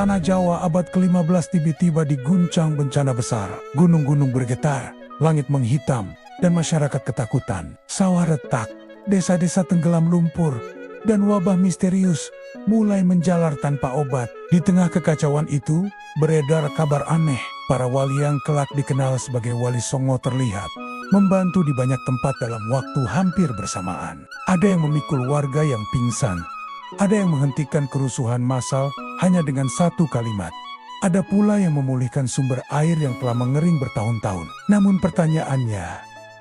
Tanah Jawa abad ke-15 tiba-tiba diguncang bencana besar. Gunung-gunung bergetar, langit menghitam, dan masyarakat ketakutan. Sawah retak, desa-desa tenggelam lumpur, dan wabah misterius mulai menjalar tanpa obat. Di tengah kekacauan itu, beredar kabar aneh. Para wali yang kelak dikenal sebagai Wali Songo terlihat membantu di banyak tempat dalam waktu hampir bersamaan. Ada yang memikul warga yang pingsan, ada yang menghentikan kerusuhan massal hanya dengan satu kalimat. Ada pula yang memulihkan sumber air yang telah mengering bertahun-tahun. Namun pertanyaannya,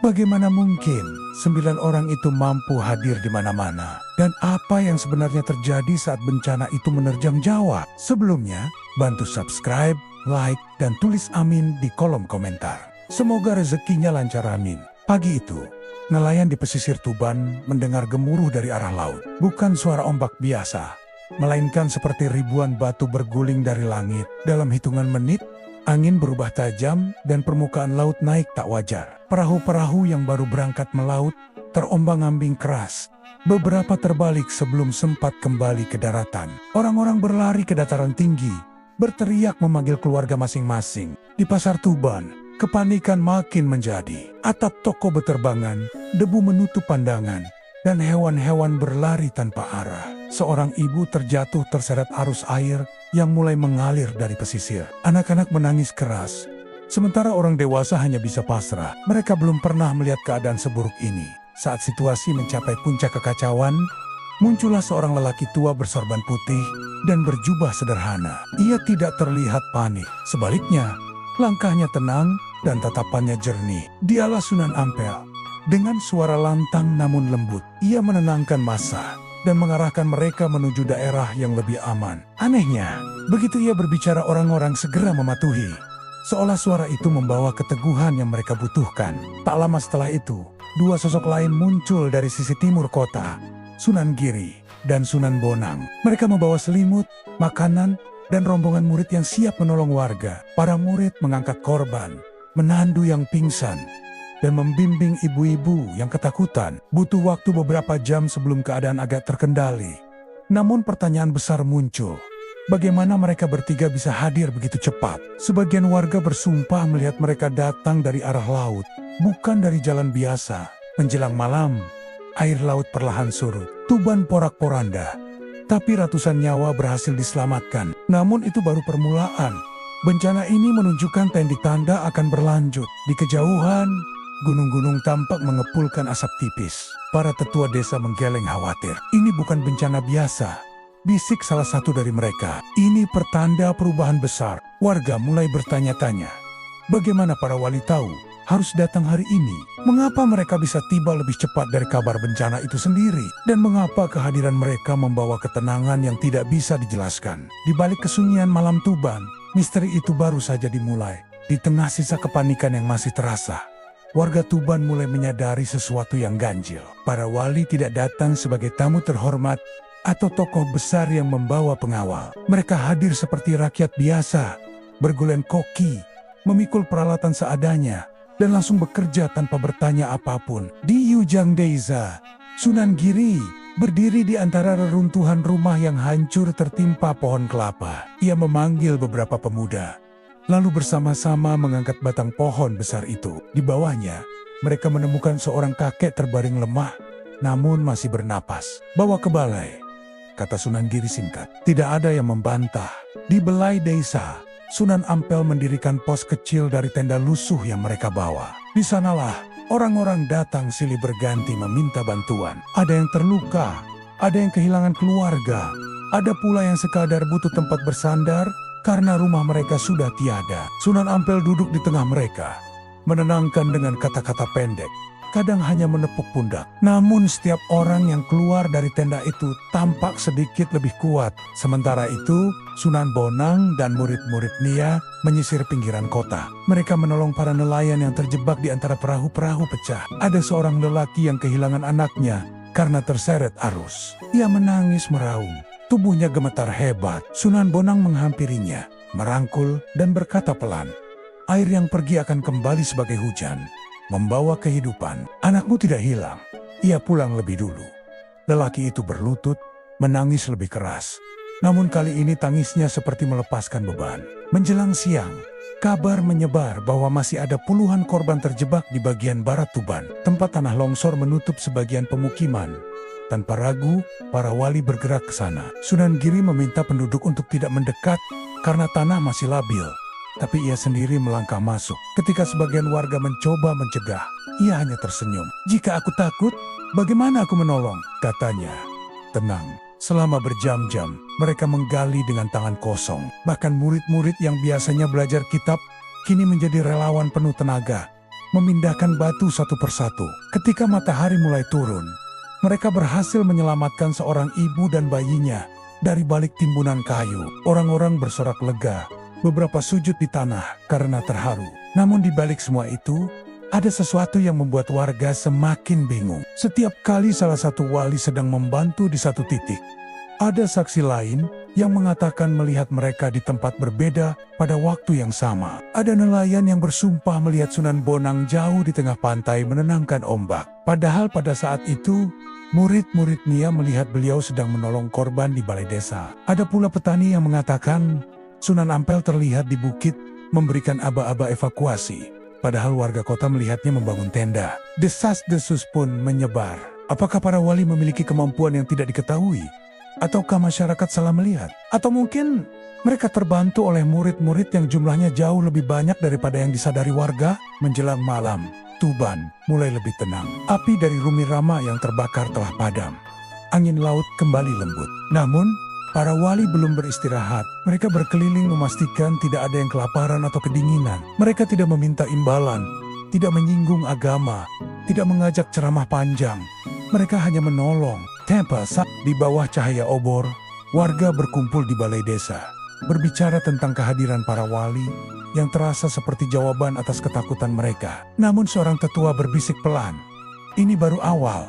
bagaimana mungkin 9 orang itu mampu hadir di mana-mana? Dan apa yang sebenarnya terjadi saat bencana itu menerjang Jawa? Sebelumnya, bantu subscribe, like, dan tulis amin di kolom komentar. Semoga rezekinya lancar, amin. Pagi itu, nelayan di pesisir Tuban mendengar gemuruh dari arah laut. Bukan suara ombak biasa, melainkan seperti ribuan batu berguling dari langit. Dalam hitungan menit, angin berubah tajam dan permukaan laut naik tak wajar. Perahu-perahu yang baru berangkat melaut terombang-ambing keras. Beberapa terbalik sebelum sempat kembali ke daratan. Orang-orang berlari ke dataran tinggi, berteriak memanggil keluarga masing-masing. Di pasar Tuban, kepanikan makin menjadi. Atap toko beterbangan, debu menutup pandangan, dan hewan-hewan berlari tanpa arah. Seorang ibu terjatuh terseret arus air yang mulai mengalir dari pesisir. Anak-anak menangis keras, sementara orang dewasa hanya bisa pasrah. Mereka belum pernah melihat keadaan seburuk ini. Saat situasi mencapai puncak kekacauan, muncullah seorang lelaki tua bersorban putih dan berjubah sederhana. Ia tidak terlihat panik. Sebaliknya, langkahnya tenang dan tatapannya jernih. Dialah Sunan Ampel. Dengan suara lantang namun lembut, ia menenangkan massa dan mengarahkan mereka menuju daerah yang lebih aman. Anehnya, begitu ia berbicara, orang-orang segera mematuhi. Seolah suara itu membawa keteguhan yang mereka butuhkan. Tak lama setelah itu, 2 sosok lain muncul dari sisi timur kota, Sunan Giri dan Sunan Bonang. Mereka membawa selimut, makanan, dan rombongan murid yang siap menolong warga. Para murid mengangkat korban, menandu yang pingsan, dan membimbing ibu-ibu yang ketakutan. Butuh waktu beberapa jam sebelum keadaan agak terkendali. Namun pertanyaan besar muncul. Bagaimana mereka bertiga bisa hadir begitu cepat? Sebagian warga bersumpah melihat mereka datang dari arah laut, bukan dari jalan biasa. Menjelang malam, air laut perlahan surut. Tuban porak-poranda, tapi ratusan nyawa berhasil diselamatkan. Namun itu baru permulaan. Bencana ini menunjukkan tanda akan berlanjut. Di kejauhan, gunung-gunung tampak mengepulkan asap tipis. Para tetua desa menggeleng khawatir. Ini bukan bencana biasa, bisik salah satu dari mereka. Ini pertanda perubahan besar. Warga mulai bertanya-tanya, bagaimana para wali tahu harus datang hari ini? Mengapa mereka bisa tiba lebih cepat dari kabar bencana itu sendiri? Dan mengapa kehadiran mereka membawa ketenangan yang tidak bisa dijelaskan? Di balik kesunyian malam Tuban, misteri itu baru saja dimulai. Di tengah sisa kepanikan yang masih terasa, warga Tuban mulai menyadari sesuatu yang ganjil. Para wali tidak datang sebagai tamu terhormat atau tokoh besar yang membawa pengawal. Mereka hadir seperti rakyat biasa, bergulen koki, memikul peralatan seadanya, dan langsung bekerja tanpa bertanya apapun. Di Ujung Desa, Sunan Giri berdiri di antara reruntuhan rumah yang hancur tertimpa pohon kelapa. Ia memanggil beberapa pemuda, lalu bersama-sama mengangkat batang pohon besar itu. Di bawahnya, mereka menemukan seorang kakek terbaring lemah, namun masih bernapas. Bawa ke balai, kata Sunan Giri singkat. Tidak ada yang membantah. Di belai desa, Sunan Ampel mendirikan pos kecil dari tenda lusuh yang mereka bawa. Di sanalah orang-orang datang silih berganti meminta bantuan. Ada yang terluka, ada yang kehilangan keluarga, ada pula yang sekadar butuh tempat bersandar karena rumah mereka sudah tiada. Sunan Ampel duduk di tengah mereka, menenangkan dengan kata-kata pendek, kadang hanya menepuk pundak. Namun setiap orang yang keluar dari tenda itu tampak sedikit lebih kuat. Sementara itu, Sunan Bonang dan murid-murid Nia menyisir pinggiran kota. Mereka menolong para nelayan yang terjebak di antara perahu-perahu pecah. Ada seorang lelaki yang kehilangan anaknya karena terseret arus. Ia menangis meraung, tubuhnya gemetar hebat. Sunan Bonang menghampirinya, merangkul dan berkata pelan, "Air yang pergi akan kembali sebagai hujan, membawa kehidupan. Anakmu tidak hilang, ia pulang lebih dulu." Lelaki itu berlutut, menangis lebih keras. Namun kali ini tangisnya seperti melepaskan beban. Menjelang siang, kabar menyebar bahwa masih ada puluhan korban terjebak di bagian barat Tuban. Tempat tanah longsor menutup sebagian pemukiman. Tanpa ragu, para wali bergerak ke sana. Sunan Giri meminta penduduk untuk tidak mendekat karena tanah masih labil. Tapi ia sendiri melangkah masuk. Ketika sebagian warga mencoba mencegah, ia hanya tersenyum. "Jika aku takut, bagaimana aku menolong?" katanya. Tenang, selama berjam-jam, mereka menggali dengan tangan kosong. Bahkan murid-murid yang biasanya belajar kitab, kini menjadi relawan penuh tenaga, memindahkan batu satu persatu. Ketika matahari mulai turun, mereka berhasil menyelamatkan seorang ibu dan bayinya dari balik timbunan kayu. Orang-orang bersorak lega. Beberapa sujud di tanah karena terharu. Namun di balik semua itu, ada sesuatu yang membuat warga semakin bingung. Setiap kali salah satu wali sedang membantu di satu titik, ada saksi lain yang mengatakan melihat mereka di tempat berbeda pada waktu yang sama. Ada nelayan yang bersumpah melihat Sunan Bonang jauh di tengah pantai menenangkan ombak. Padahal pada saat itu, murid-murid Nia melihat beliau sedang menolong korban di balai desa. Ada pula petani yang mengatakan Sunan Ampel terlihat di bukit memberikan aba-aba evakuasi, padahal warga kota melihatnya membangun tenda. Desas-desus pun menyebar. Apakah para wali memiliki kemampuan yang tidak diketahui? Ataukah masyarakat salah melihat? Atau mungkin mereka terbantu oleh murid-murid yang jumlahnya jauh lebih banyak daripada yang disadari warga? Menjelang malam, Tuban mulai lebih tenang. Api dari Rumi Rama yang terbakar telah padam. Angin laut kembali lembut. Namun, para wali belum beristirahat. Mereka berkeliling memastikan tidak ada yang kelaparan atau kedinginan. Mereka tidak meminta imbalan, tidak menyinggung agama, tidak mengajak ceramah panjang. Mereka hanya menolong. Di bawah cahaya obor, warga berkumpul di balai desa, berbicara tentang kehadiran para wali yang terasa seperti jawaban atas ketakutan mereka. Namun seorang tetua berbisik pelan, "Ini baru awal.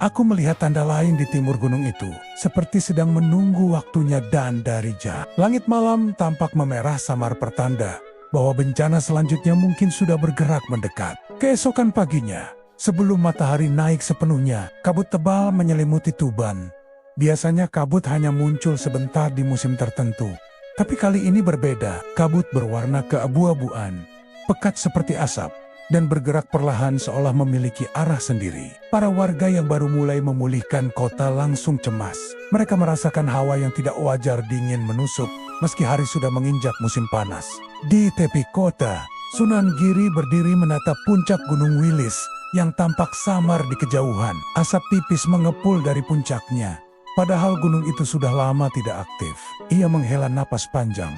Aku melihat tanda lain di timur gunung itu, seperti sedang menunggu waktunya dan darija." Langit malam tampak memerah samar pertanda bahwa bencana selanjutnya mungkin sudah bergerak mendekat. Keesokan paginya, sebelum matahari naik sepenuhnya, kabut tebal menyelimuti Tuban. Biasanya kabut hanya muncul sebentar di musim tertentu. Tapi kali ini berbeda. Kabut berwarna keabu-abuan, pekat seperti asap, dan bergerak perlahan seolah memiliki arah sendiri. Para warga yang baru mulai memulihkan kota langsung cemas. Mereka merasakan hawa yang tidak wajar dingin menusuk meski hari sudah menginjak musim panas. Di tepi kota, Sunan Giri berdiri menatap puncak Gunung Wilis yang tampak samar di kejauhan. Asap tipis mengepul dari puncaknya, padahal gunung itu sudah lama tidak aktif. Ia menghela napas panjang.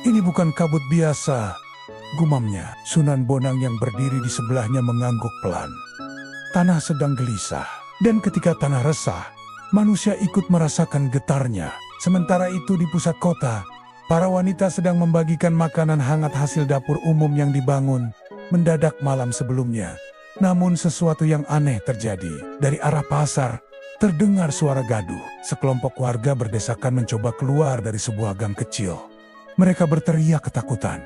"Ini bukan kabut biasa," gumamnya. Sunan Bonang yang berdiri di sebelahnya mengangguk pelan. Tanah sedang gelisah, dan ketika tanah resah, manusia ikut merasakan getarnya. Sementara itu di pusat kota, para wanita sedang membagikan makanan hangat hasil dapur umum yang dibangun mendadak malam sebelumnya. Namun sesuatu yang aneh terjadi. Dari arah pasar, terdengar suara gaduh. Sekelompok warga berdesakan mencoba keluar dari sebuah gang kecil. Mereka berteriak ketakutan.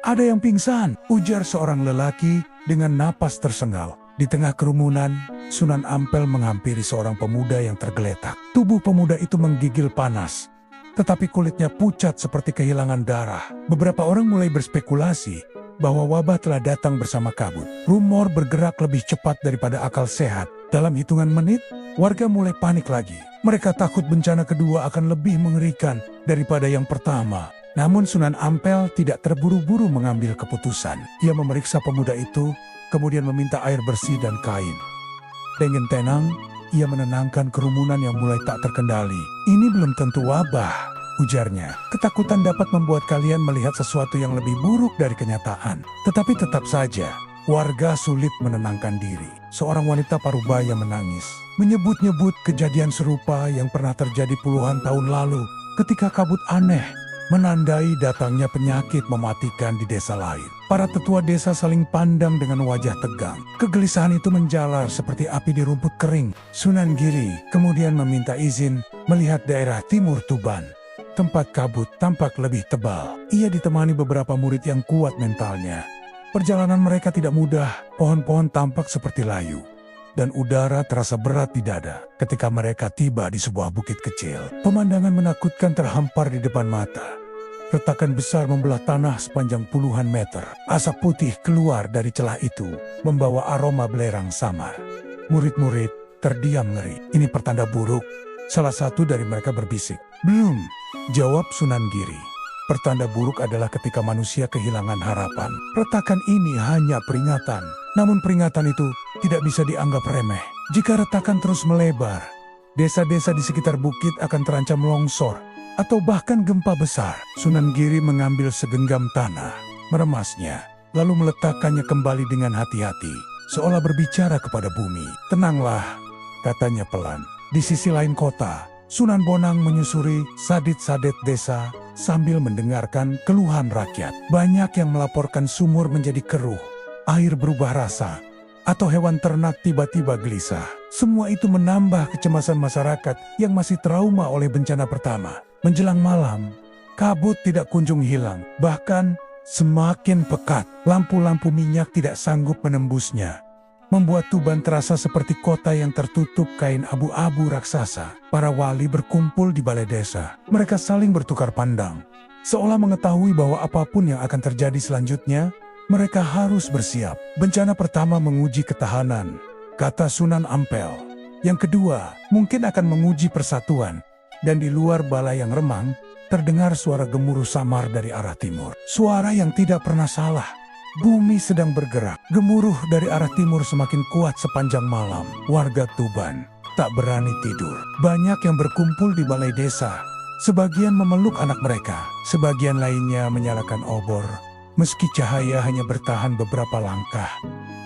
"Ada yang pingsan," ujar seorang lelaki dengan napas tersengal. Di tengah kerumunan, Sunan Ampel menghampiri seorang pemuda yang tergeletak. Tubuh pemuda itu menggigil panas, tetapi kulitnya pucat seperti kehilangan darah. Beberapa orang mulai berspekulasi bahwa wabah telah datang bersama kabut. Rumor bergerak lebih cepat daripada akal sehat. Dalam hitungan menit, warga mulai panik lagi. Mereka takut bencana kedua akan lebih mengerikan daripada yang pertama. Namun Sunan Ampel tidak terburu-buru mengambil keputusan. Ia memeriksa pemuda itu, kemudian meminta air bersih dan kain. Dengan tenang, ia menenangkan kerumunan yang mulai tak terkendali. "Ini belum tentu wabah," ujarnya. "Ketakutan dapat membuat kalian melihat sesuatu yang lebih buruk dari kenyataan." Tetapi tetap saja, warga sulit menenangkan diri. Seorang wanita parubaya menangis, menyebut-nyebut kejadian serupa yang pernah terjadi puluhan tahun lalu ketika kabut aneh menandai datangnya penyakit mematikan di desa lain. Para tetua desa saling pandang dengan wajah tegang. Kegelisahan itu menjalar seperti api di rumput kering. Sunan Giri kemudian meminta izin melihat daerah timur Tuban. Tempat kabut tampak lebih tebal. Ia ditemani beberapa murid yang kuat mentalnya. Perjalanan mereka tidak mudah, pohon-pohon tampak seperti layu. dan udara terasa berat di dada ketika mereka tiba di sebuah bukit kecil. Pemandangan menakutkan terhampar di depan mata. Retakan besar membelah tanah sepanjang puluhan meter. Asap putih keluar dari celah itu, membawa aroma belerang samar. Murid-murid terdiam ngeri. Ini pertanda buruk. Salah satu dari mereka berbisik. Belum, jawab Sunan Giri. Pertanda buruk adalah ketika manusia kehilangan harapan. Retakan ini hanya peringatan. Namun peringatan itu tidak bisa dianggap remeh. Jika retakan terus melebar, desa-desa di sekitar bukit akan terancam longsor atau bahkan gempa besar. Sunan Giri mengambil segenggam tanah, meremasnya, lalu meletakkannya kembali dengan hati-hati, seolah berbicara kepada bumi. Tenanglah, katanya pelan. Di sisi lain kota, Sunan Bonang menyusuri sadet-sadet desa sambil mendengarkan keluhan rakyat. Banyak yang melaporkan sumur menjadi keruh, air berubah rasa, atau hewan ternak tiba-tiba gelisah. Semua itu menambah kecemasan masyarakat yang masih trauma oleh bencana pertama. Menjelang malam, kabut tidak kunjung hilang, bahkan semakin pekat. Lampu-lampu minyak tidak sanggup menembusnya, membuat Tuban terasa seperti kota yang tertutup kain abu-abu raksasa. Para wali berkumpul di balai desa. Mereka saling bertukar pandang, seolah mengetahui bahwa apapun yang akan terjadi selanjutnya, mereka harus bersiap. Bencana pertama menguji ketahanan, kata Sunan Ampel. Yang kedua, mungkin akan menguji persatuan. Dan di luar balai yang remang, terdengar suara gemuruh samar dari arah timur. Suara yang tidak pernah salah. Bumi sedang bergerak. Gemuruh dari arah timur semakin kuat sepanjang malam. Warga Tuban tak berani tidur. Banyak yang berkumpul di balai desa. Sebagian memeluk anak mereka, sebagian lainnya menyalakan obor. Meski cahaya hanya bertahan beberapa langkah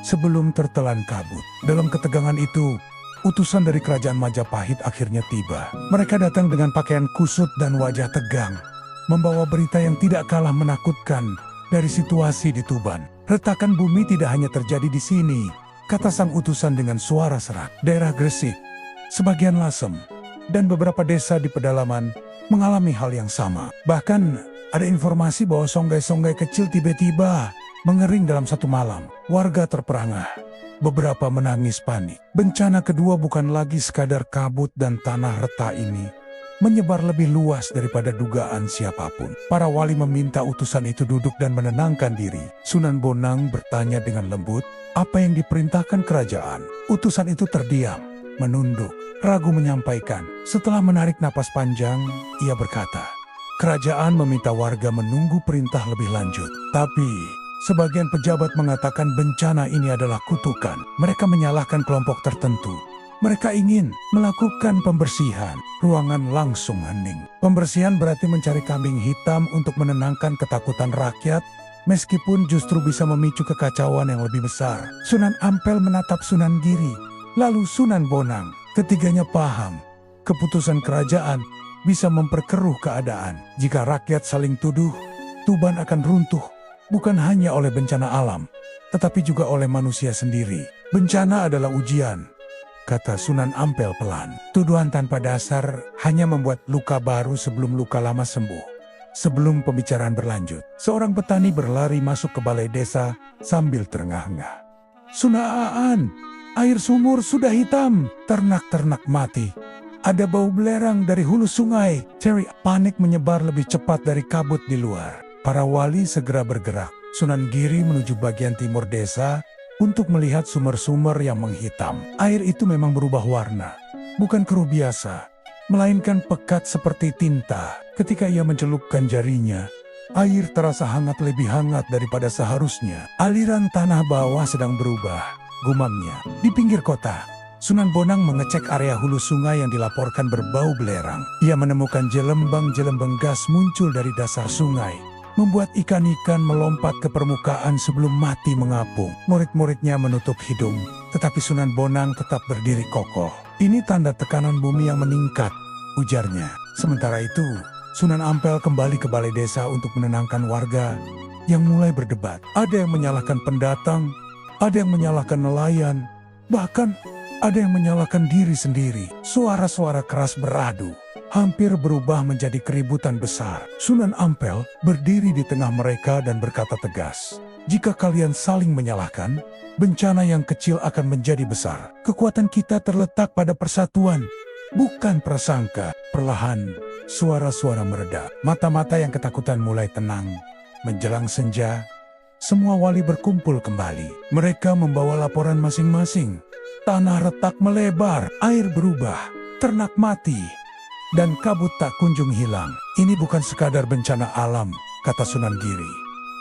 sebelum tertelan kabut. Dalam ketegangan itu, utusan dari kerajaan Majapahit akhirnya tiba. Mereka datang dengan pakaian kusut dan wajah tegang, membawa berita yang tidak kalah menakutkan dari situasi di Tuban. Retakan bumi tidak hanya terjadi di sini, kata sang utusan dengan suara serak. Daerah Gresik, sebagian Lasem, dan beberapa desa di pedalaman mengalami hal yang sama. Bahkan ada informasi bahwa songai-songai kecil tiba-tiba mengering dalam satu malam. Warga terperangah. Beberapa menangis panik. Bencana kedua bukan lagi sekadar kabut dan tanah retak ini, menyebar lebih luas daripada dugaan siapapun. Para wali meminta utusan itu duduk dan menenangkan diri. Sunan Bonang bertanya dengan lembut, apa yang diperintahkan kerajaan? Utusan itu terdiam, menunduk, ragu menyampaikan. Setelah menarik napas panjang, ia berkata, kerajaan meminta warga menunggu perintah lebih lanjut. Tapi sebagian pejabat mengatakan bencana ini adalah kutukan. Mereka menyalahkan kelompok tertentu. Mereka ingin melakukan pembersihan. Ruangan langsung hening. Pembersihan berarti mencari kambing hitam untuk menenangkan ketakutan rakyat, meskipun justru bisa memicu kekacauan yang lebih besar. Sunan Ampel menatap Sunan Giri, lalu Sunan Bonang. Ketiganya paham, keputusan kerajaan bisa memperkeruh keadaan. Jika rakyat saling tuduh, Tuban akan runtuh. Bukan hanya oleh bencana alam, tetapi juga oleh manusia sendiri. Bencana adalah ujian, kata Sunan Ampel pelan. Tuduhan tanpa dasar hanya membuat luka baru sebelum luka lama sembuh. Sebelum pembicaraan berlanjut, seorang petani berlari masuk ke balai desa sambil terengah-engah. Sunaan, air sumur sudah hitam, ternak-ternak mati. Ada bau belerang dari hulu sungai. Terry, panik menyebar lebih cepat dari kabut di luar. Para wali segera bergerak. Sunan Giri menuju bagian timur desa untuk melihat sumber-sumber yang menghitam. Air itu memang berubah warna, bukan keruh biasa, melainkan pekat seperti tinta. Ketika ia mencelupkan jarinya, air terasa hangat, lebih hangat daripada seharusnya. Aliran tanah bawah sedang berubah, gumamnya. Di pinggir kota, Sunan Bonang mengecek area hulu sungai yang dilaporkan berbau belerang. Ia menemukan jelembang-jelembang gas muncul dari dasar sungai, membuat ikan-ikan melompat ke permukaan sebelum mati mengapung. Murid-muridnya menutup hidung, tetapi Sunan Bonang tetap berdiri kokoh. Ini tanda tekanan bumi yang meningkat, ujarnya. Sementara itu, Sunan Ampel kembali ke balai desa untuk menenangkan warga yang mulai berdebat. Ada yang menyalahkan pendatang, ada yang menyalahkan nelayan, bahkan ada yang menyalahkan diri sendiri. Suara-suara keras beradu, hampir berubah menjadi keributan besar. Sunan Ampel berdiri di tengah mereka dan berkata tegas, Jika kalian saling menyalahkan, bencana yang kecil akan menjadi besar. Kekuatan kita terletak pada persatuan, bukan prasangka. Perlahan, suara-suara mereda. Mata-mata yang ketakutan mulai tenang. Menjelang senja, semua wali berkumpul kembali. Mereka membawa laporan masing-masing. Tanah retak melebar, air berubah, ternak mati, dan kabut tak kunjung hilang. Ini bukan sekadar bencana alam, kata Sunan Giri.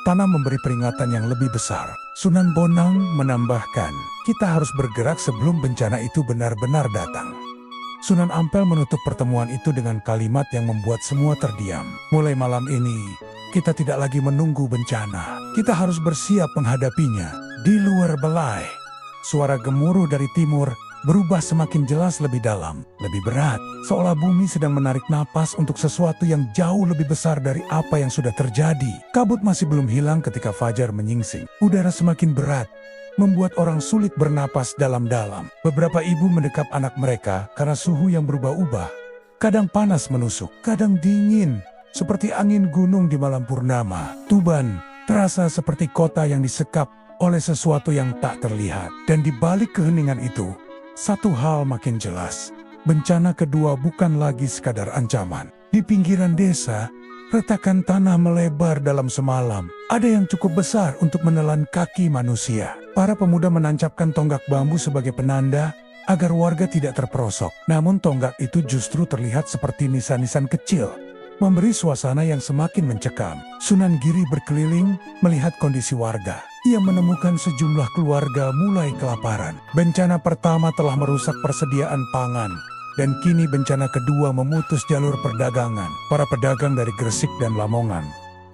Tanah memberi peringatan yang lebih besar. Sunan Bonang menambahkan, kita harus bergerak sebelum bencana itu benar-benar datang. Sunan Ampel menutup pertemuan itu dengan kalimat yang membuat semua terdiam. Mulai malam ini, kita tidak lagi menunggu bencana. Kita harus bersiap menghadapinya. Di luar belai, suara gemuruh dari timur berubah semakin jelas, lebih dalam, lebih berat. Seolah bumi sedang menarik napas untuk sesuatu yang jauh lebih besar dari apa yang sudah terjadi. Kabut masih belum hilang ketika fajar menyingsing. Udara semakin berat, membuat orang sulit bernapas dalam-dalam. Beberapa ibu mendekap anak mereka karena suhu yang berubah-ubah. Kadang panas menusuk, kadang dingin, seperti angin gunung di malam purnama. Tuban terasa seperti kota yang disekap oleh sesuatu yang tak terlihat. Dan di balik keheningan itu, satu hal makin jelas. Bencana kedua bukan lagi sekadar ancaman. Di pinggiran desa, retakan tanah melebar dalam semalam. Ada yang cukup besar untuk menelan kaki manusia. Para pemuda menancapkan tonggak bambu sebagai penanda agar warga tidak terperosok. Namun tonggak itu justru terlihat seperti nisan-nisan kecil, memberi suasana yang semakin mencekam. Sunan Giri berkeliling melihat kondisi warga. Ia menemukan sejumlah keluarga mulai kelaparan. Bencana pertama telah merusak persediaan pangan, dan kini bencana kedua memutus jalur perdagangan. Para pedagang dari Gresik dan Lamongan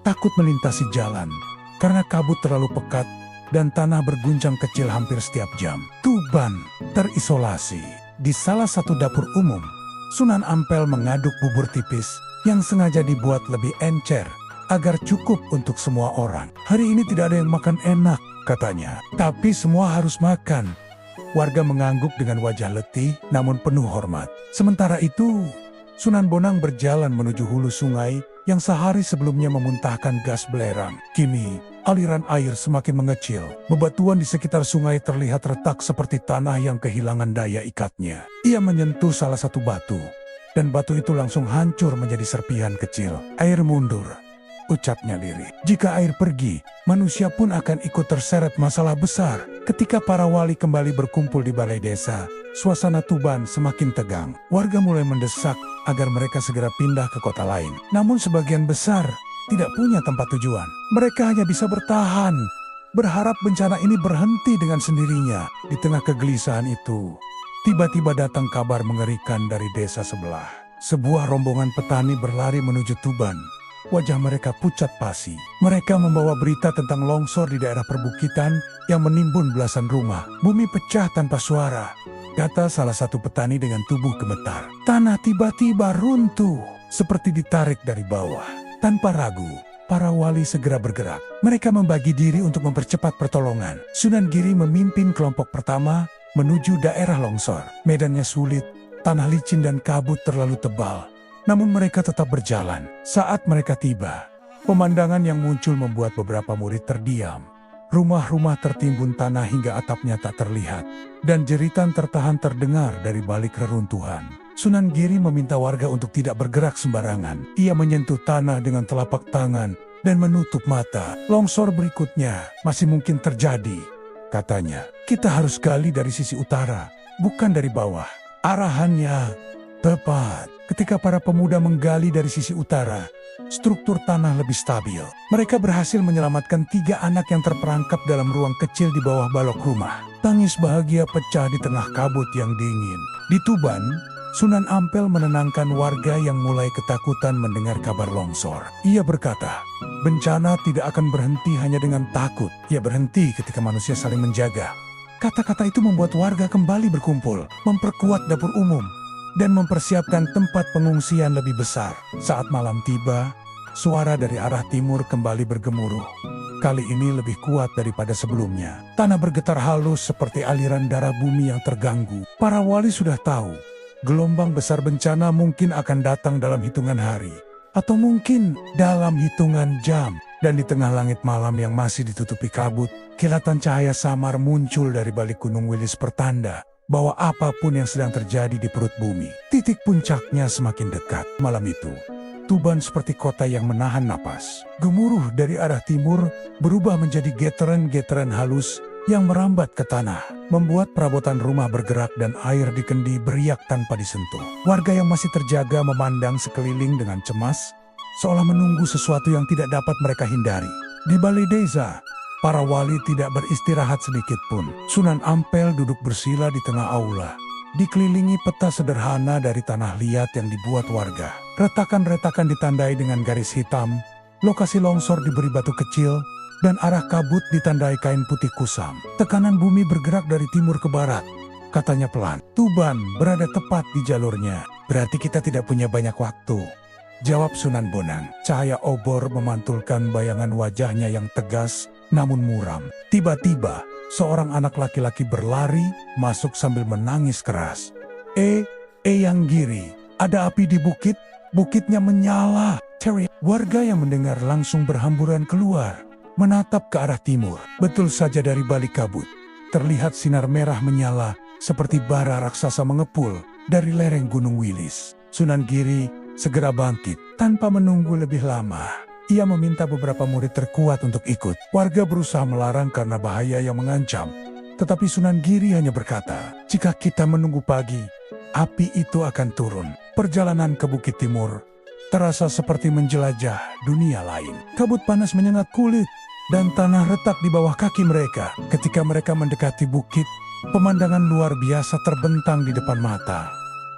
takut melintasi jalan karena kabut terlalu pekat dan tanah berguncang kecil hampir setiap jam. Tuban terisolasi. Di salah satu dapur umum, Sunan Ampel mengaduk bubur tipis yang sengaja dibuat lebih encer agar cukup untuk semua orang. Hari ini tidak ada yang makan enak, katanya. Tapi semua harus makan. Warga mengangguk dengan wajah letih namun penuh hormat. Sementara itu, Sunan Bonang berjalan menuju hulu sungai yang sehari sebelumnya memuntahkan gas belerang. Kini, aliran air semakin mengecil. Bebatuan di sekitar sungai terlihat retak seperti tanah yang kehilangan daya ikatnya. Ia menyentuh salah satu batu, dan batu itu langsung hancur menjadi serpihan kecil. Air mundur, ucapnya lirih. Jika air pergi, manusia pun akan ikut terseret masalah besar. Ketika para wali kembali berkumpul di balai desa, suasana Tuban semakin tegang. Warga mulai mendesak agar mereka segera pindah ke kota lain. Namun sebagian besar tidak punya tempat tujuan. Mereka hanya bisa bertahan, berharap bencana ini berhenti dengan sendirinya. Di tengah kegelisahan itu, tiba-tiba datang kabar mengerikan dari desa sebelah. Sebuah rombongan petani berlari menuju Tuban. Wajah mereka pucat pasi. Mereka membawa berita tentang longsor di daerah perbukitan yang menimbun belasan rumah. Bumi pecah tanpa suara, kata salah satu petani dengan tubuh gemetar. Tanah tiba-tiba runtuh, seperti ditarik dari bawah. Tanpa ragu, para wali segera bergerak. Mereka membagi diri untuk mempercepat pertolongan. Sunan Giri memimpin kelompok pertama menuju daerah longsor. Medannya sulit, tanah licin dan kabut terlalu tebal. Namun mereka tetap berjalan. Saat mereka tiba, pemandangan yang muncul membuat beberapa murid terdiam. Rumah-rumah tertimbun tanah hingga atapnya tak terlihat, dan jeritan tertahan terdengar dari balik reruntuhan. Sunan Giri meminta warga untuk tidak bergerak sembarangan. Ia menyentuh tanah dengan telapak tangan dan menutup mata. Longsor berikutnya masih mungkin terjadi, katanya. Kita harus gali dari sisi utara, bukan dari bawah. Arahannya tepat. Ketika para pemuda menggali dari sisi utara, struktur tanah lebih stabil. Mereka berhasil menyelamatkan 3 anak yang terperangkap dalam ruang kecil di bawah balok rumah. Tangis bahagia pecah di tengah kabut yang dingin. Di Tuban, Sunan Ampel menenangkan warga yang mulai ketakutan mendengar kabar longsor. Ia berkata, bencana tidak akan berhenti hanya dengan takut. Ia berhenti ketika manusia saling menjaga. Kata-kata itu membuat warga kembali berkumpul, memperkuat dapur umum, dan mempersiapkan tempat pengungsian lebih besar. Saat malam tiba, suara dari arah timur kembali bergemuruh. Kali ini lebih kuat daripada sebelumnya. Tanah bergetar halus seperti aliran darah bumi yang terganggu. Para wali sudah tahu, gelombang besar bencana mungkin akan datang dalam hitungan hari, atau mungkin dalam hitungan jam. Dan di tengah langit malam yang masih ditutupi kabut, kilatan cahaya samar muncul dari balik Gunung Wilis pertanda bahwa apapun yang sedang terjadi di perut bumi, titik puncaknya semakin dekat. Malam itu, Tuban seperti kota yang menahan napas. Gemuruh dari arah timur berubah menjadi geteran-geteran halus yang merambat ke tanah, membuat perabotan rumah bergerak dan air di kendi beriak tanpa disentuh. Warga yang masih terjaga memandang sekeliling dengan cemas, seolah menunggu sesuatu yang tidak dapat mereka hindari. Di balai desa, para wali tidak beristirahat sedikit pun. Sunan Ampel duduk bersila di tengah aula, dikelilingi peta sederhana dari tanah liat yang dibuat warga. Retakan-retakan ditandai dengan garis hitam, lokasi longsor diberi batu kecil, dan arah kabut ditandai kain putih kusam. Tekanan bumi bergerak dari timur ke barat, katanya pelan. Tuban berada tepat di jalurnya, berarti kita tidak punya banyak waktu, jawab Sunan Bonang. Cahaya obor memantulkan bayangan wajahnya yang tegas namun muram. Tiba-tiba, seorang anak laki-laki berlari masuk sambil menangis keras. Eyang Giri, ada api di bukit, bukitnya menyala. Teriak. Warga yang mendengar langsung berhamburan keluar, menatap ke arah timur. Betul saja dari balik kabut, terlihat sinar merah menyala seperti bara raksasa mengepul dari lereng Gunung Wilis. Sunan Giri segera bangkit. Tanpa menunggu lebih lama, ia meminta beberapa murid terkuat untuk ikut. Warga berusaha melarang karena bahaya yang mengancam. Tetapi Sunan Giri hanya berkata, jika kita menunggu pagi, api itu akan turun. Perjalanan ke Bukit Timur terasa seperti menjelajah dunia lain. Kabut panas menyengat kulit dan tanah retak di bawah kaki mereka. Ketika mereka mendekati bukit, pemandangan luar biasa terbentang di depan mata.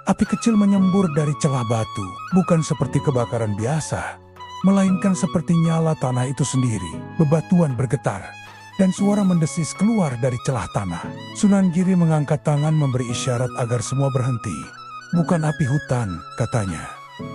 Api kecil menyembur dari celah batu, bukan seperti kebakaran biasa, melainkan seperti nyala tanah itu sendiri. Bebatuan bergetar, dan suara mendesis keluar dari celah tanah. Sunan Giri mengangkat tangan memberi isyarat agar semua berhenti. Bukan api hutan, katanya.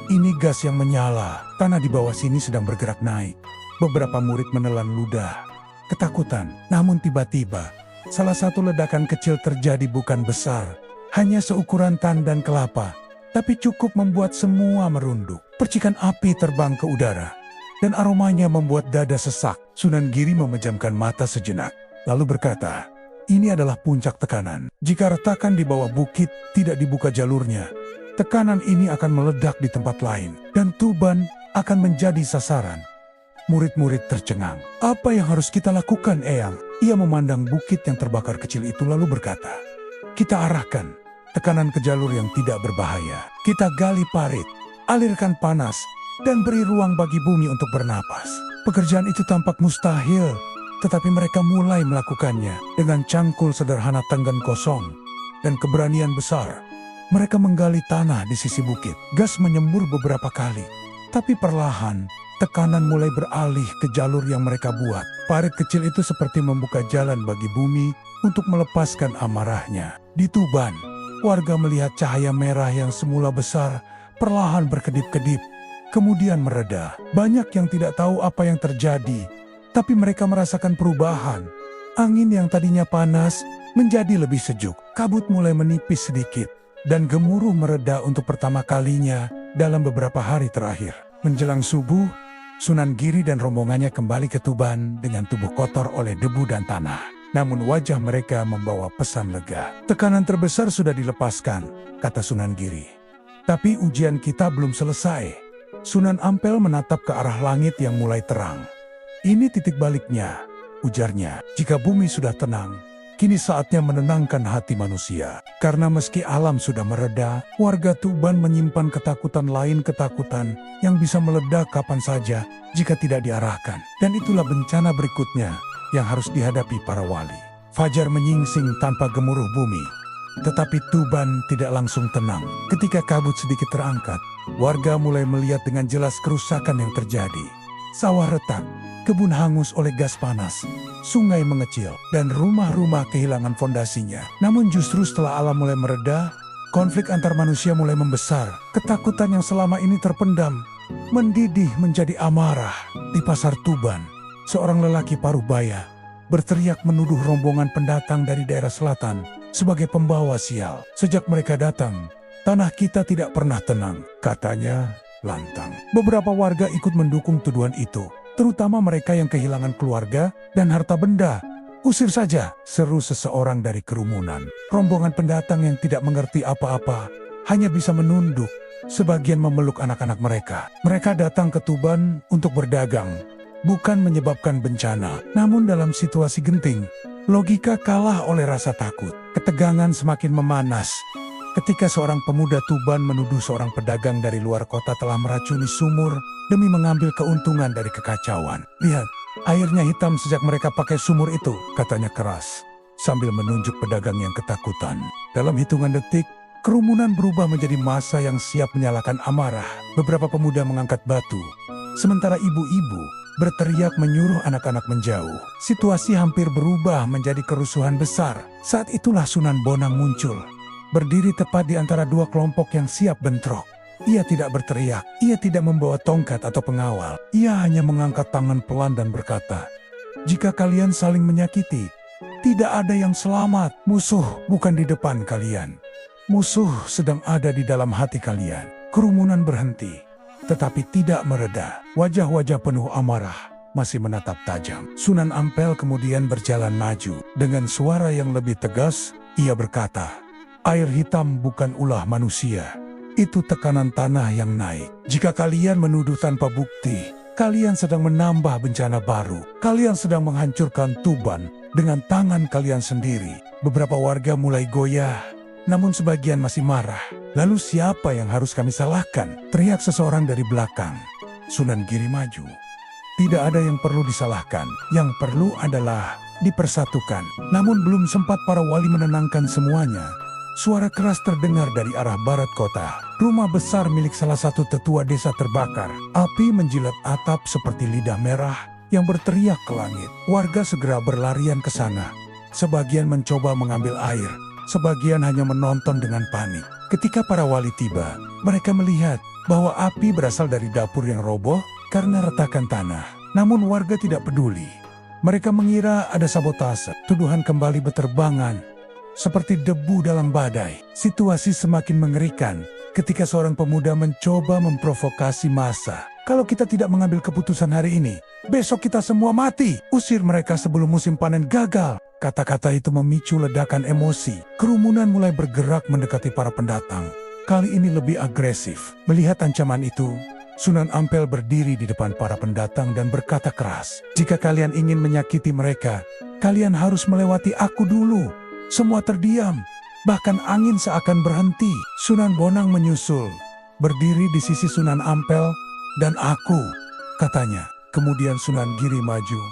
Ini gas yang menyala, tanah di bawah sini sedang bergerak naik. Beberapa murid menelan ludah, ketakutan. Namun tiba-tiba, salah satu ledakan kecil terjadi, bukan besar, hanya seukuran tandan kelapa, tapi cukup membuat semua merunduk. Percikan api terbang ke udara, dan aromanya membuat dada sesak. Sunan Giri memejamkan mata sejenak, lalu berkata, ini adalah puncak tekanan. Jika retakan di bawah bukit tidak dibuka jalurnya, tekanan ini akan meledak di tempat lain, dan Tuban akan menjadi sasaran. Murid-murid tercengang. Apa yang harus kita lakukan, Eyang? Ia memandang bukit yang terbakar kecil itu lalu berkata, kita arahkan tekanan ke jalur yang tidak berbahaya. Kita gali parit, alirkan panas, dan beri ruang bagi bumi untuk bernapas. Pekerjaan itu tampak mustahil, tetapi mereka mulai melakukannya dengan cangkul sederhana tenggan kosong dan keberanian besar. Mereka menggali tanah di sisi bukit. Gas menyembur beberapa kali, tapi perlahan tekanan mulai beralih ke jalur yang mereka buat. Parit kecil itu seperti membuka jalan bagi bumi untuk melepaskan amarahnya. Di Tuban, warga melihat cahaya merah yang semula besar perlahan berkedip-kedip, kemudian mereda. Banyak yang tidak tahu apa yang terjadi, tapi mereka merasakan perubahan. Angin yang tadinya panas menjadi lebih sejuk. Kabut mulai menipis sedikit, dan gemuruh mereda untuk pertama kalinya dalam beberapa hari terakhir. Menjelang subuh, Sunan Giri dan rombongannya kembali ke Tuban dengan tubuh kotor oleh debu dan tanah. Namun wajah mereka membawa pesan lega. Tekanan terbesar sudah dilepaskan, kata Sunan Giri. Tapi ujian kita belum selesai. Sunan Ampel menatap ke arah langit yang mulai terang. Ini titik baliknya, ujarnya. Jika bumi sudah tenang, kini saatnya menenangkan hati manusia. Karena meski alam sudah mereda, warga Tuban menyimpan ketakutan lain, ketakutan yang bisa meledak kapan saja jika tidak diarahkan. Dan itulah bencana berikutnya yang harus dihadapi para wali. Fajar menyingsing tanpa gemuruh bumi, tetapi Tuban tidak langsung tenang. Ketika kabut sedikit terangkat, warga mulai melihat dengan jelas kerusakan yang terjadi. Sawah retak, kebun hangus oleh gas panas, sungai mengecil, dan rumah-rumah kehilangan fondasinya. Namun justru setelah alam mulai mereda, konflik antar manusia mulai membesar. Ketakutan yang selama ini terpendam mendidih menjadi amarah. Di pasar Tuban, seorang lelaki parubaya berteriak menuduh rombongan pendatang dari daerah selatan sebagai pembawa sial. Sejak mereka datang, tanah kita tidak pernah tenang, katanya lantang. Beberapa warga ikut mendukung tuduhan itu, terutama mereka yang kehilangan keluarga dan harta benda. Usir saja, seru seseorang dari kerumunan. Rombongan pendatang yang tidak mengerti apa-apa hanya bisa menunduk, sebagian memeluk anak-anak mereka. Mereka datang ke Tuban untuk berdagang, bukan menyebabkan bencana. Namun dalam situasi genting, logika kalah oleh rasa takut. Ketegangan semakin memanas ketika seorang pemuda Tuban menuduh seorang pedagang dari luar kota telah meracuni sumur demi mengambil keuntungan dari kekacauan. Lihat, airnya hitam sejak mereka pakai sumur itu, katanya keras, sambil menunjuk pedagang yang ketakutan. Dalam hitungan detik, kerumunan berubah menjadi massa yang siap menyalakan amarah. Beberapa pemuda mengangkat batu, sementara ibu-ibu berteriak menyuruh anak-anak menjauh. Situasi hampir berubah menjadi kerusuhan besar. Saat itulah Sunan Bonang muncul, berdiri tepat di antara dua kelompok yang siap bentrok. Ia tidak berteriak, ia tidak membawa tongkat atau pengawal. Ia hanya mengangkat tangan pelan dan berkata, "Jika kalian saling menyakiti, tidak ada yang selamat. Musuh bukan di depan kalian. Musuh sedang ada di dalam hati kalian." Kerumunan berhenti, tetapi tidak mereda. Wajah-wajah penuh amarah masih menatap tajam. Sunan Ampel kemudian berjalan maju. Dengan suara yang lebih tegas, ia berkata, "Air hitam bukan ulah manusia. Itu tekanan tanah yang naik. Jika kalian menuduh tanpa bukti, kalian sedang menambah bencana baru. Kalian sedang menghancurkan Tuban dengan tangan kalian sendiri." Beberapa warga mulai goyah, namun sebagian masih marah. "Lalu siapa yang harus kami salahkan?" teriak seseorang dari belakang. Sunan Giri maju. "Tidak ada yang perlu disalahkan. Yang perlu adalah dipersatukan." Namun belum sempat para wali menenangkan semuanya, suara keras terdengar dari arah barat kota. Rumah besar milik salah satu tetua desa terbakar. Api menjilat atap seperti lidah merah yang berteriak ke langit. Warga segera berlarian ke sana. Sebagian mencoba mengambil air, sebagian hanya menonton dengan panik. Ketika para wali tiba, mereka melihat bahwa api berasal dari dapur yang roboh karena retakan tanah. Namun warga tidak peduli. Mereka mengira ada sabotase. Tuduhan kembali berterbangan seperti debu dalam badai. Situasi semakin mengerikan ketika seorang pemuda mencoba memprovokasi massa. "Kalau kita tidak mengambil keputusan hari ini, besok kita semua mati. Usir mereka sebelum musim panen gagal." Kata-kata itu memicu ledakan emosi. Kerumunan mulai bergerak mendekati para pendatang. Kali ini lebih agresif. Melihat ancaman itu, Sunan Ampel berdiri di depan para pendatang dan berkata keras, "Jika kalian ingin menyakiti mereka, kalian harus melewati aku dulu." Semua terdiam, bahkan angin seakan berhenti. Sunan Bonang menyusul, berdiri di sisi Sunan Ampel, "Dan aku," katanya. Kemudian Sunan Giri maju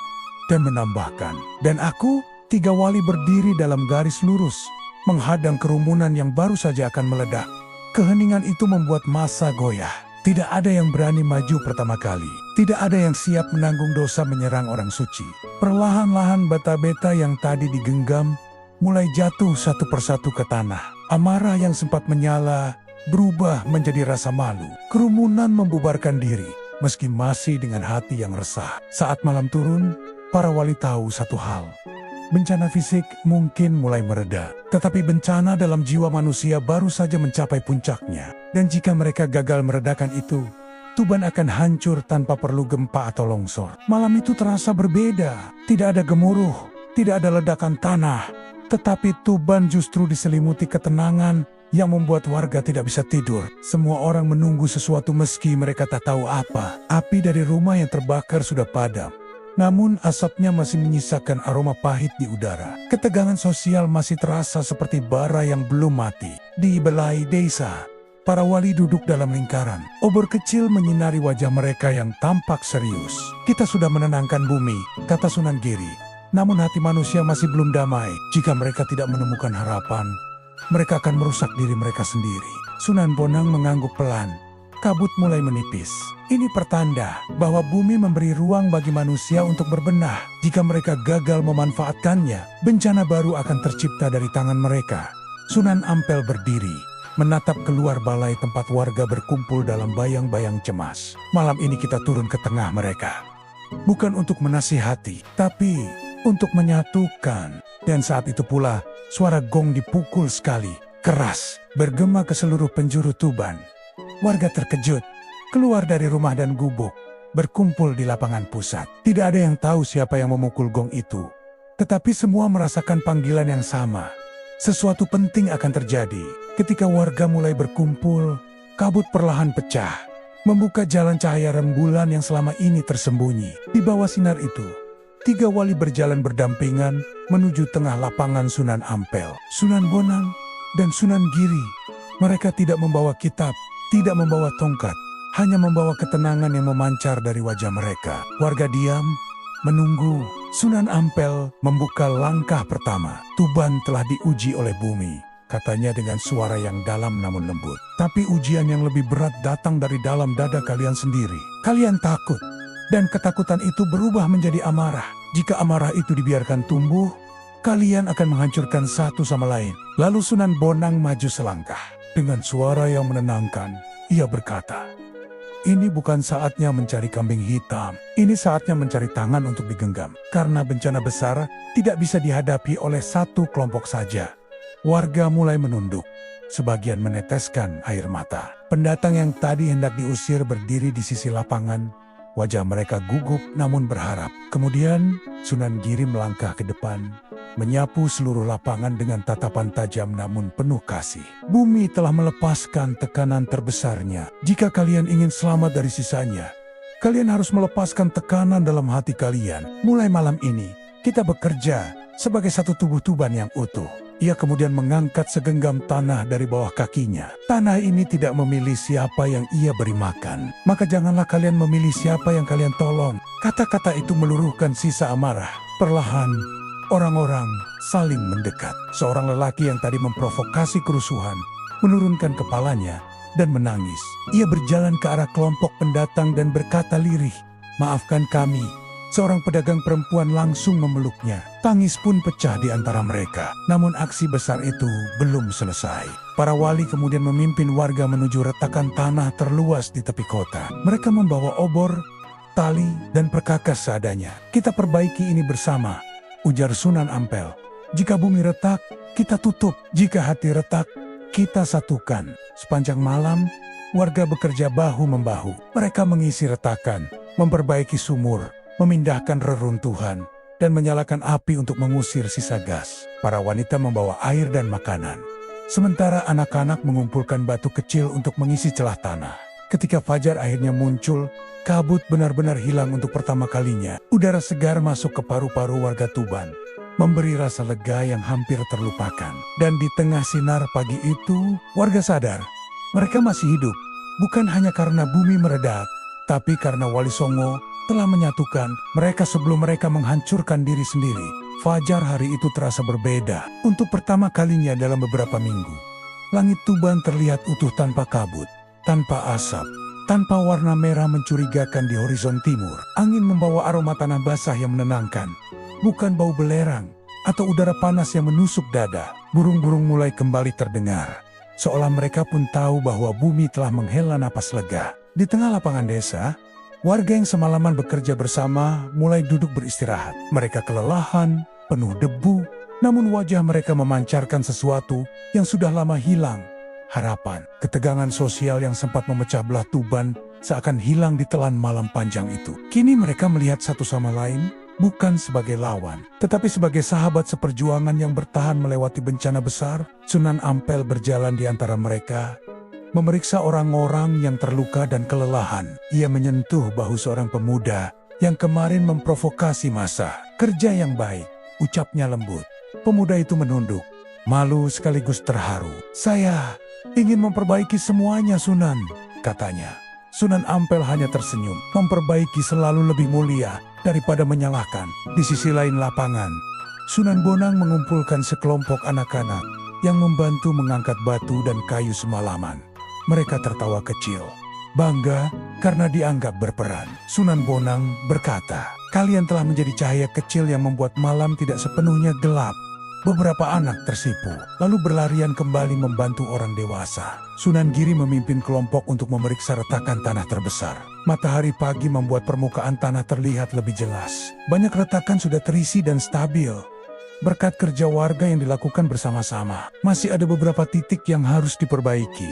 dan menambahkan, "Dan aku." Tiga wali berdiri dalam garis lurus, menghadang kerumunan yang baru saja akan meledak. Keheningan itu membuat massa goyah. Tidak ada yang berani maju pertama kali. Tidak ada yang siap menanggung dosa menyerang orang suci. Perlahan-lahan bata-bata yang tadi digenggam mulai jatuh satu persatu ke tanah. Amarah yang sempat menyala berubah menjadi rasa malu. Kerumunan membubarkan diri, meski masih dengan hati yang resah. Saat malam turun, para wali tahu satu hal. Bencana fisik mungkin mulai mereda, tetapi bencana dalam jiwa manusia baru saja mencapai puncaknya. Dan jika mereka gagal meredakan itu, Tuban akan hancur tanpa perlu gempa atau longsor. Malam itu terasa berbeda. Tidak ada gemuruh, tidak ada ledakan tanah, tetapi Tuban justru diselimuti ketenangan yang membuat warga tidak bisa tidur. Semua orang menunggu sesuatu meski mereka tak tahu apa. Api dari rumah yang terbakar sudah padam, namun asapnya masih menyisakan aroma pahit di udara. Ketegangan sosial masih terasa seperti bara yang belum mati. Di balai desa, para wali duduk dalam lingkaran. Obor kecil menyinari wajah mereka yang tampak serius. "Kita sudah menenangkan bumi," kata Sunan Giri. "Namun hati manusia masih belum damai. Jika mereka tidak menemukan harapan, mereka akan merusak diri mereka sendiri." Sunan Bonang mengangguk pelan. Kabut mulai menipis. Ini pertanda bahwa bumi memberi ruang bagi manusia untuk berbenah. Jika mereka gagal memanfaatkannya, bencana baru akan tercipta dari tangan mereka. Sunan Ampel berdiri, menatap keluar balai tempat warga berkumpul dalam bayang-bayang cemas. "Malam ini kita turun ke tengah mereka. Bukan untuk menasihati, tapi untuk menyatukan." Dan saat itu pula, suara gong dipukul sekali, keras, bergema ke seluruh penjuru Tuban. Warga terkejut, keluar dari rumah dan gubuk, berkumpul di lapangan pusat. Tidak ada yang tahu siapa yang memukul gong itu, tetapi semua merasakan panggilan yang sama. Sesuatu penting akan terjadi. Ketika warga mulai berkumpul, kabut perlahan pecah, membuka jalan cahaya rembulan yang selama ini tersembunyi. Di bawah sinar itu, 3 wali berjalan berdampingan menuju tengah lapangan Sunan Ampel, Sunan Bonang, dan Sunan Giri. Mereka tidak membawa kitab, tidak membawa tongkat, hanya membawa ketenangan yang memancar dari wajah mereka. Warga diam, menunggu. Sunan Ampel membuka langkah pertama. Tuban telah diuji oleh bumi, katanya dengan suara yang dalam namun lembut. Tapi ujian yang lebih berat datang dari dalam dada kalian sendiri. Kalian takut, dan ketakutan itu berubah menjadi amarah. Jika amarah itu dibiarkan tumbuh, kalian akan menghancurkan satu sama lain. Lalu Sunan Bonang maju selangkah. Dengan suara yang menenangkan, ia berkata, "Ini bukan saatnya mencari kambing hitam. Ini saatnya mencari tangan untuk digenggam. Karena bencana besar tidak bisa dihadapi oleh satu kelompok saja." Warga mulai menunduk. Sebagian meneteskan air mata. Pendatang yang tadi hendak diusir berdiri di sisi lapangan. Wajah mereka gugup namun berharap. Kemudian Sunan Giri melangkah ke depan, menyapu seluruh lapangan dengan tatapan tajam namun penuh kasih. "Bumi telah melepaskan tekanan terbesarnya. Jika kalian ingin selamat dari sisanya, kalian harus melepaskan tekanan dalam hati kalian. Mulai malam ini, kita bekerja sebagai satu tubuh Tuban yang utuh." Ia kemudian mengangkat segenggam tanah dari bawah kakinya. Tanah ini tidak memilih siapa yang ia beri makan. Maka janganlah kalian memilih siapa yang kalian tolong. Kata-kata itu meluruhkan sisa amarah. Perlahan, orang-orang saling mendekat. Seorang lelaki yang tadi memprovokasi kerusuhan menurunkan kepalanya dan menangis. Ia berjalan ke arah kelompok pendatang dan berkata lirih, "Maafkan kami." Seorang pedagang perempuan langsung memeluknya. Tangis pun pecah di antara mereka. Namun aksi besar itu belum selesai. Para wali kemudian memimpin warga menuju retakan tanah terluas di tepi kota. Mereka membawa obor, tali, dan perkakas seadanya. "Kita perbaiki ini bersama," ujar Sunan Ampel. "Jika bumi retak, kita tutup. Jika hati retak, kita satukan." Sepanjang malam, warga bekerja bahu-membahu. Mereka mengisi retakan, memperbaiki sumur, memindahkan reruntuhan, dan menyalakan api untuk mengusir sisa gas. Para wanita membawa air dan makanan, sementara anak-anak mengumpulkan batu kecil untuk mengisi celah tanah. Ketika fajar akhirnya muncul, kabut benar-benar hilang untuk pertama kalinya. Udara segar masuk ke paru-paru warga Tuban, memberi rasa lega yang hampir terlupakan. Dan di tengah sinar pagi itu, warga sadar mereka masih hidup, bukan hanya karena bumi meredak, tapi karena Wali Songo telah menyatukan mereka sebelum mereka menghancurkan diri sendiri. Fajar hari itu terasa berbeda. Untuk pertama kalinya dalam beberapa minggu, langit Tuban terlihat utuh tanpa kabut, tanpa asap, tanpa warna merah mencurigakan di horizon timur. Angin membawa aroma tanah basah yang menenangkan, bukan bau belerang atau udara panas yang menusuk dada. Burung-burung mulai kembali terdengar, seolah mereka pun tahu bahwa bumi telah menghela napas lega. Di tengah lapangan desa, warga yang semalaman bekerja bersama mulai duduk beristirahat. Mereka kelelahan, penuh debu, namun wajah mereka memancarkan sesuatu yang sudah lama hilang. Harapan. Ketegangan sosial yang sempat memecah belah Tuban seakan hilang di telan malam panjang itu. Kini mereka melihat satu sama lain bukan sebagai lawan, tetapi sebagai sahabat seperjuangan yang bertahan melewati bencana besar. Sunan Ampel berjalan di antara mereka, memeriksa orang-orang yang terluka dan kelelahan. Ia menyentuh bahu seorang pemuda yang kemarin memprovokasi massa. "Kerja yang baik," ucapnya lembut. Pemuda itu menunduk, malu sekaligus terharu. "Saya ingin memperbaiki semuanya, Sunan," katanya. Sunan Ampel hanya tersenyum. Memperbaiki selalu lebih mulia daripada menyalahkan. Di sisi lain lapangan, Sunan Bonang mengumpulkan sekelompok anak-anak yang membantu mengangkat batu dan kayu semalaman. Mereka tertawa kecil, bangga karena dianggap berperan. Sunan Bonang berkata, "Kalian telah menjadi cahaya kecil yang membuat malam tidak sepenuhnya gelap." Beberapa anak tersipu, lalu berlarian kembali membantu orang dewasa. Sunan Giri memimpin kelompok untuk memeriksa retakan tanah terbesar. Matahari pagi membuat permukaan tanah terlihat lebih jelas. Banyak retakan sudah terisi dan stabil berkat kerja warga yang dilakukan bersama-sama. Masih ada beberapa titik yang harus diperbaiki,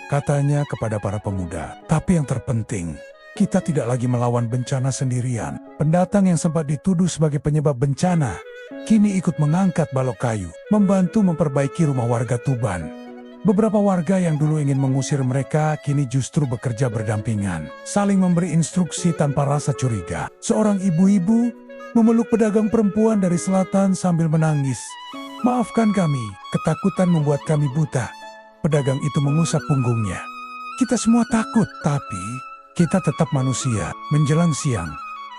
katanya kepada para pemuda. Tapi yang terpenting, Kita tidak lagi melawan bencana sendirian. Pendatang yang sempat dituduh sebagai penyebab bencana, kini ikut mengangkat balok kayu, membantu memperbaiki rumah warga Tuban. Beberapa warga yang dulu ingin mengusir mereka kini justru bekerja berdampingan, saling memberi instruksi tanpa rasa curiga. Seorang ibu-ibu memeluk pedagang perempuan dari selatan sambil menangis. "Maafkan kami, ketakutan membuat kami buta." Pedagang itu mengusap punggungnya. "Kita semua takut, tapi kita tetap manusia." Menjelang siang,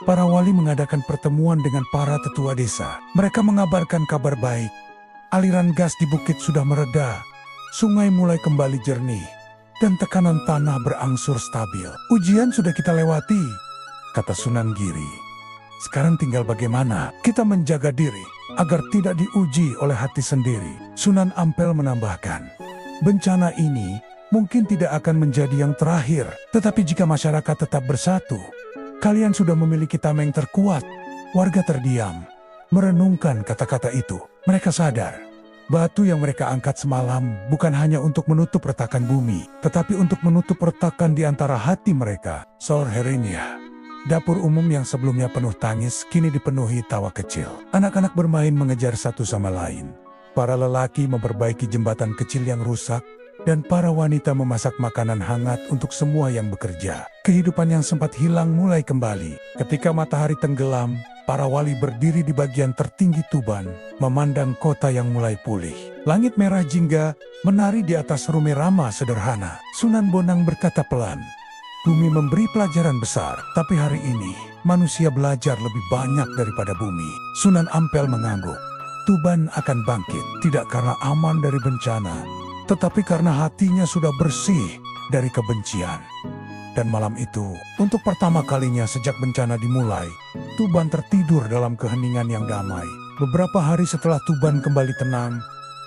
para wali mengadakan pertemuan dengan para tetua desa. Mereka mengabarkan kabar baik. Aliran gas di bukit sudah mereda. Sungai mulai kembali jernih, dan tekanan tanah berangsur stabil. "Ujian sudah kita lewati," kata Sunan Giri. "Sekarang tinggal bagaimana kita menjaga diri agar tidak diuji oleh hati sendiri." Sunan Ampel menambahkan, "Bencana ini mungkin tidak akan menjadi yang terakhir, tetapi jika masyarakat tetap bersatu, kalian sudah memiliki tameng terkuat." Warga terdiam, merenungkan kata-kata itu. Mereka sadar batu yang mereka angkat semalam bukan hanya untuk menutup retakan bumi, tetapi untuk menutup retakan di antara hati mereka. Sore harinya, dapur umum yang sebelumnya penuh tangis kini dipenuhi tawa kecil. Anak-anak bermain mengejar satu sama lain. Para lelaki memperbaiki jembatan kecil yang rusak, dan para wanita memasak makanan hangat untuk semua yang bekerja. Kehidupan yang sempat hilang mulai kembali. Ketika matahari tenggelam, para wali berdiri di bagian tertinggi Tuban, memandang kota yang mulai pulih. Langit merah jingga menari di atas rumah rama sederhana. Sunan Bonang berkata pelan, "Bumi memberi pelajaran besar, tapi hari ini manusia belajar lebih banyak daripada bumi." Sunan Ampel mengangguk. Tuban akan bangkit, tidak karena aman dari bencana, tetapi karena hatinya sudah bersih dari kebencian. Dan malam itu, untuk pertama kalinya sejak bencana dimulai, Tuban tertidur dalam keheningan yang damai. Beberapa hari setelah Tuban kembali tenang,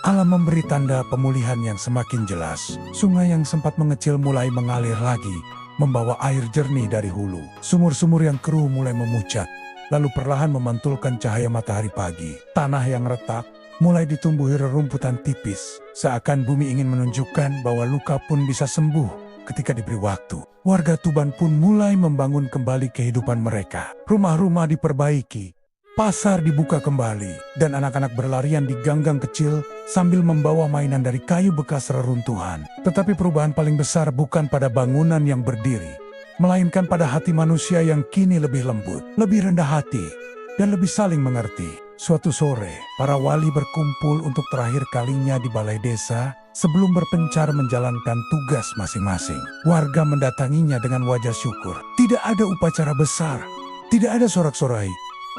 alam memberi tanda pemulihan yang semakin jelas. Sungai yang sempat mengecil mulai mengalir lagi, membawa air jernih dari hulu. Sumur-sumur yang keruh mulai memucat, lalu perlahan memantulkan cahaya matahari pagi. Tanah yang retak mulai ditumbuhi rerumputan tipis, seakan bumi ingin menunjukkan bahwa luka pun bisa sembuh ketika diberi waktu. Warga Tuban pun mulai membangun kembali kehidupan mereka. Rumah-rumah diperbaiki, pasar dibuka kembali, dan anak-anak berlarian di ganggang kecil sambil membawa mainan dari kayu bekas reruntuhan. Tetapi perubahan paling besar bukan pada bangunan yang berdiri, melainkan pada hati manusia yang kini lebih lembut, lebih rendah hati, dan lebih saling mengerti. Suatu sore, para wali berkumpul untuk terakhir kalinya di balai desa sebelum berpencar menjalankan tugas masing-masing. Warga mendatanginya dengan wajah syukur. Tidak ada upacara besar, tidak ada sorak-sorai,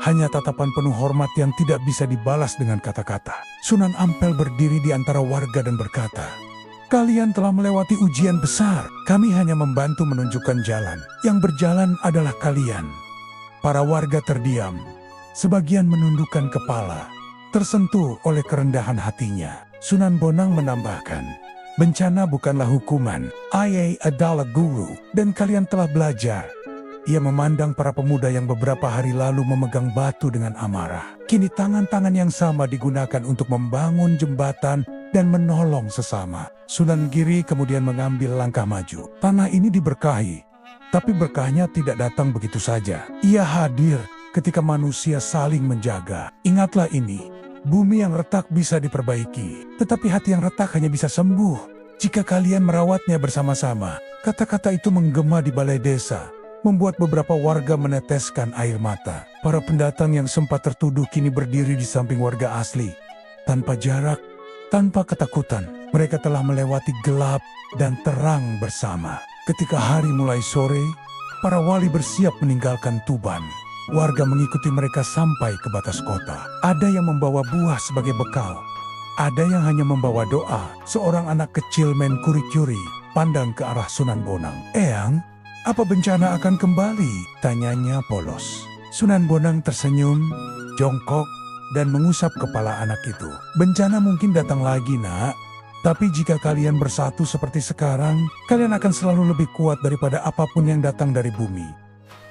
hanya tatapan penuh hormat yang tidak bisa dibalas dengan kata-kata. Sunan Ampel berdiri di antara warga dan berkata, "Kalian telah melewati ujian besar. Kami hanya membantu menunjukkan jalan. Yang berjalan adalah kalian." Para warga terdiam. Sebagian menundukkan kepala, tersentuh oleh kerendahan hatinya. Sunan Bonang menambahkan, "Bencana bukanlah hukuman. Ayah adalah guru, dan kalian telah belajar." Ia memandang para pemuda yang beberapa hari lalu memegang batu dengan amarah. Kini tangan-tangan yang sama digunakan untuk membangun jembatan dan menolong sesama. Sunan Giri kemudian mengambil langkah maju. Tanah ini diberkahi, tapi berkahnya tidak datang begitu saja. Ia hadir ketika manusia saling menjaga. Ingatlah ini, bumi yang retak bisa diperbaiki, tetapi hati yang retak hanya bisa sembuh jika kalian merawatnya bersama-sama. Kata-kata itu menggema di balai desa, membuat beberapa warga meneteskan air mata. Para pendatang yang sempat tertuduh kini berdiri di samping warga asli. Tanpa jarak, tanpa ketakutan, mereka telah melewati gelap dan terang bersama. Ketika hari mulai sore, para wali bersiap meninggalkan Tuban. Warga mengikuti mereka sampai ke batas kota. Ada yang membawa buah sebagai bekal, ada yang hanya membawa doa. Seorang anak kecil main kuri-kuri, pandang ke arah Sunan Bonang. "Eyang, apa bencana akan kembali?" tanyanya polos. Sunan Bonang tersenyum, jongkok, dan mengusap kepala anak itu. "Bencana mungkin datang lagi, nak. Tapi jika kalian bersatu seperti sekarang, kalian akan selalu lebih kuat daripada apapun yang datang dari bumi."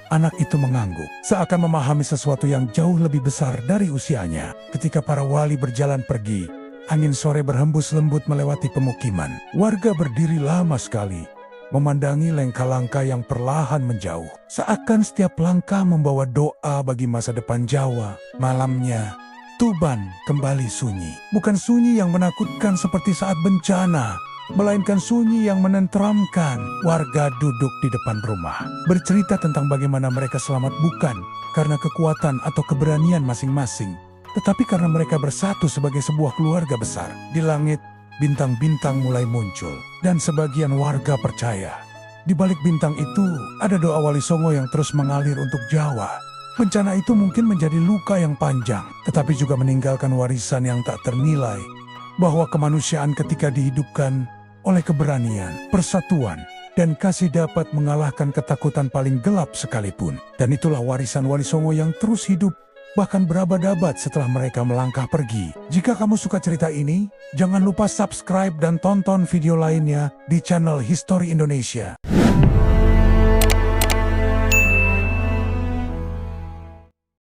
Anak itu mengangguk, seakan memahami sesuatu yang jauh lebih besar dari usianya. Ketika para wali berjalan pergi, angin sore berhembus lembut melewati pemukiman. Warga berdiri lama sekali, memandangi langkah-langkah yang perlahan menjauh. Seakan setiap langkah membawa doa bagi masa depan Jawa. Malamnya, Tuban kembali sunyi. Bukan sunyi yang menakutkan seperti saat bencana, melainkan sunyi yang menenteramkan. Warga duduk di depan rumah, bercerita tentang bagaimana mereka selamat bukan karena kekuatan atau keberanian masing-masing, tetapi karena mereka bersatu sebagai sebuah keluarga besar. Di langit, bintang-bintang mulai muncul, dan sebagian warga percaya di balik bintang itu ada doa Wali Songo yang terus mengalir untuk Jawa. Bencana itu mungkin menjadi luka yang panjang, tetapi juga meninggalkan warisan yang tak ternilai, bahwa kemanusiaan ketika dihidupkan oleh keberanian, persatuan, dan kasih dapat mengalahkan ketakutan paling gelap sekalipun. Dan itulah warisan Wali Songo yang terus hidup, bahkan berabad-abad setelah mereka melangkah pergi. Jika kamu suka cerita ini, jangan lupa subscribe dan tonton video lainnya di channel History Indonesia.